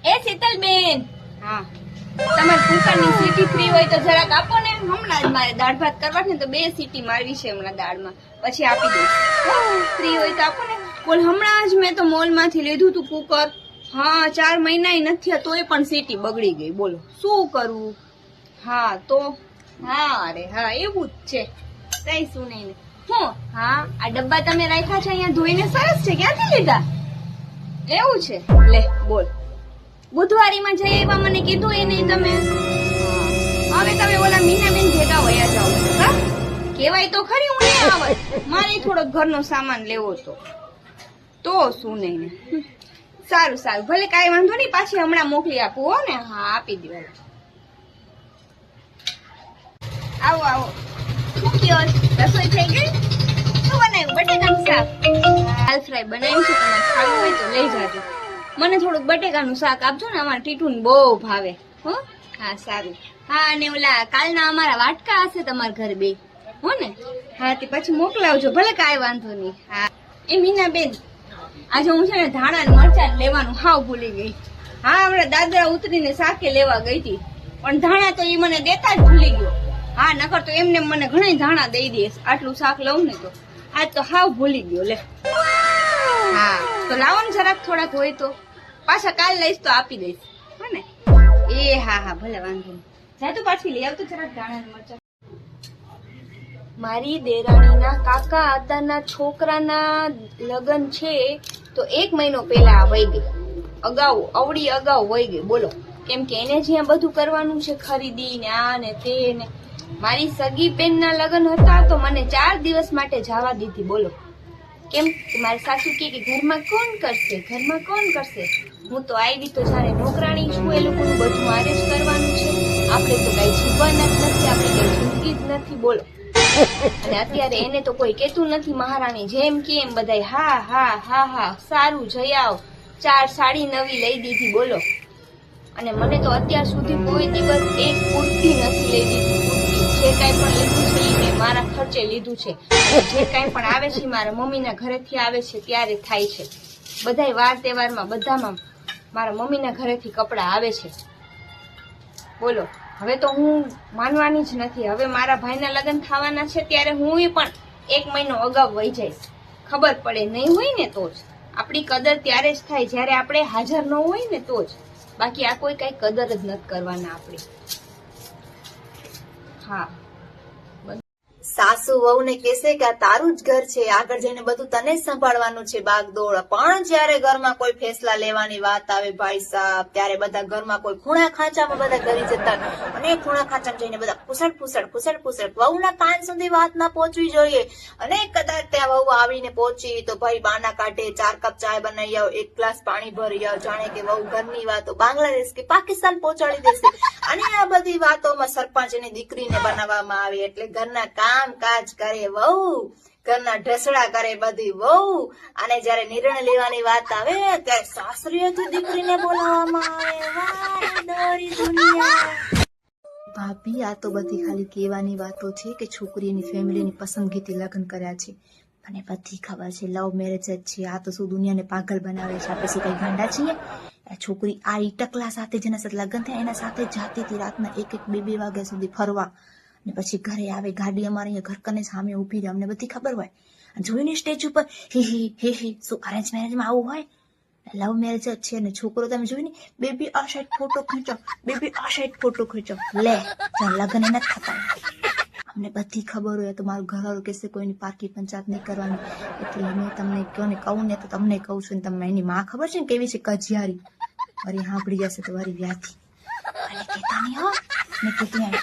એ શીતલબેન, હા તમારે કુકરની city free હોય તો જરાક આપો ને. હમણાં જ મારે દાળ ભાત કરવા ને તો 2 સીટી મારવી છે હમણાં દાળમાં, પછી આપી દઈશ. ફ્રી હોય તો આપો ને. બોલ, હમણાં જ મેં તો મોલ માંથી લીધું તું કુકર. હા 4 મહિના નથી થયા તોય પણ સીટી બગડી ગઈ. બોલો શું કરવું? હા તો હા, અરે હા એવું જ છે, કઈ શું નહીં. હું હા, આ ડબ્બા તમે રાખ્યા છે અહીંયા ધોઈને, સરસ છે. ક્યાંથી લીધા? એવું છે? લે બોલ, બુધવારીમાં જઈ એવા મને કીધું એ નહીં તમે. હવે તમે ઓલા મીનાબેન ભેગા વયા જાઓ. હા કેવાય તો ખરી, હું નહીં આવત. મારે થોડોક ઘરનો સામાન લેવો તો શું નહીં ને. સારું સારું, ભલે કાંઈ વાંધો નહીં, પાછી હમણાં મોકલી આપું હો ને. હા આપી દો. આવો આવો. શું કયો, રસોઈ થઈ ગઈ? શું બનાવ્યું? બટેકાનું શાક. દાલ ફ્રાય બનાવ્યું છે, તમારે ખાવું હોય તો લઈ જાજો. મને થોડુંક બટેકાનું શાક આપજો ને, અમારા ટીટુને બહુ ભાવે. હો હા સારું. હા અને ઓલા કાલના અમારા વાટકા હશે તમારા ઘરે 2 હો ને? હા તે પછી મોકલાવજો, ભલે કાંઈ વાંધો નહીં. હા એ મીનાબેન, આજે હું છે ને ધાણા ને મરચાં લેવાનું હાવ ભૂલી ગઈ. હા હમણાં દાદરા ઉતરીને શાકે લેવા ગઈ હતી, પણ ધાણા તો એ મને દેતા જ ભૂલી ગયો. હા નકર તો એમને મને ઘણા ધાણા દઈ દે. આટલું શાક લઉં ને તો આજ તો હાવ ભૂલી ગયો. લે હા તો લાવો ને જરાક, થોડાક હોય તો પાછા કાલ લઈશ તો આપી દઈશ હો ને. એ હા હા ભલે વાંધો નહીં. જા તું પાછી લઈ આવતો જરાક ધાણા ને મરચાં. મારી દેરાણીના કાકા આતાના છોકરાના લગ્ન છે તો 1 મહિનો પહેલા વહી ગઈ. અવળી અગાઉ વહી ગઈ. બોલો, કેમ કે એને જ્યાં બધું કરવાનું છે, ખરીદી ને આ ને તે ને. મારી સગી બેનના લગ્ન હતા તો મને 4 દિવસ માટે જવા દીધી. બોલો કેમ કે મારી સાસુ કે ઘરમાં કોણ કરશે, ઘરમાં કોણ કરશે. હું તો આવી તો જાણે નોકરાણી છું, એ લોકોનું બધું મારે જ કરવાનું છે. આપણે તો કઈ જીવવાના જ નથી, આપણે કઈ જિંદગી જ નથી. બોલો અને અત્યારે એને તો કોઈ કેતું નથી. મહારાણી જેમ કે એમ બધાય હા હા હા હા સારું જઈ આવ. 4 સાડી નવી લઈ દીધી. બોલો અને મને તો અત્યાર સુધી કોઈ દિવસ એક કુર્તી નથી લઈ દીધી. જે કાંઈ પણ લીધું છે એ મેં મારા ખર્ચે લીધું છે. જે કાંઈ પણ આવે છે મારા મમ્મીના ઘરેથી આવે છે ત્યારે થાય છે. બધાય વાર તહેવારમાં બધામાં મારા મમ્મીના ઘરેથી કપડાં આવે છે. બોલો હવે તો હું માનવાની જ નથી. હવે મારા ભાઈના લગ્ન થવાના છે ત્યારે હું પણ 1 મહિનો અગાઉ વહી જઈશ. ખબર પડે નહીં હોય ને તો જ. આપણી કદર ત્યારે જ થાય જ્યારે આપણે હાજર ન હોય ને તો જ. બાકી આ કોઈ કઈ કદર જ નથી કરવાના આપણે. હા સાસુ વહુ ને કહેશે કે આ તારું જ ઘર છે, આગળ જઈને બધું તને જ સંભાળવાનું છે, બાગદોડ. પણ જયારે ઘરમાં કોઈ ફેસલા લેવાની વાત આવે ભાઈ સાહેબ, ત્યારે બધા ઘરમાં કોઈ ખૂણા ખાંચામાં બધા કરી જતા અને ખૂણા ખાંચામાં જઈને બધા ફૂસડ. વહુના કાન સુધી વાત ના પહોંચવી જોઈએ. અને કદાચ ત્યાં વહુ આવીને પહોંચી તો ભાઈ બાના કાઢે, 4 કપ ચાય બનાવી આવ, 1 ગ્લાસ પાણી ભરી આવ, જાણે કે વહુ ઘરની વાતો બાંગ્લાદેશ કે પાકિસ્તાન પહોંચાડી દેશે. અને આ બધી વાતોમાં સરપંચની દીકરીને બનાવવામાં આવે એટલે ઘરના કાજ કરે વહુ, ઘરના ઢસડા કરે બધી વહુ. અને જયારે નિર્ણય લેવાની વાત આવે ત્યારે સાસરીએથી દીકરીને બોલાવવામાં આવે. ભાભી આ તો બધી ખાલી કહેવાની વાતો છે કે છોકરીની ફેમિલીની પસંદગીથી લગ્ન કર્યા છે. મને બધી ખબર છે, લવ મેરેજ જ છે. આ તો શું દુનિયાને પાગલ બનાવે છે. આપણે શું કઈ ગાંડા છીએ? છોકરી આ ટકલા સાથે જેના સાથે લગ્ન થયા એના સાથે જાતી હતી રાતના 1-2 વાગ્યા સુધી ફરવા. ને પછી ઘરે આવે, ગાડી અમારે અહીંયા ઘર કને સામે ઉભી રહે, અમને બધી ખબર હોય. જોઈને સ્ટેજ ઉપર હી શું અરેન્જ મેરેજમાં આવું હોય? લવ મેરેજ જ છે. ને છોકરો તમે જોઈને બેબી આ સાઈડ ફોટો ખીંચો, બેબી આ સાઈડ ફોટો ખીંચો. લે જ્યાં લગ્ન નથી થતા. અમને બધી ખબર હોય તો મારું ઘરવાળું કહેશે કોઈની પારકી પંચાયત નહીં કરવાની. એટલે મેં તમને કહું ને તો તમને કહું છું. ને તમને એની માં ખબર છે ને કેવી છે કજિયારી. વરી સાંભળી જશે તો વરી વ્યાથી કહેતા નહીં હો. મેં કીધું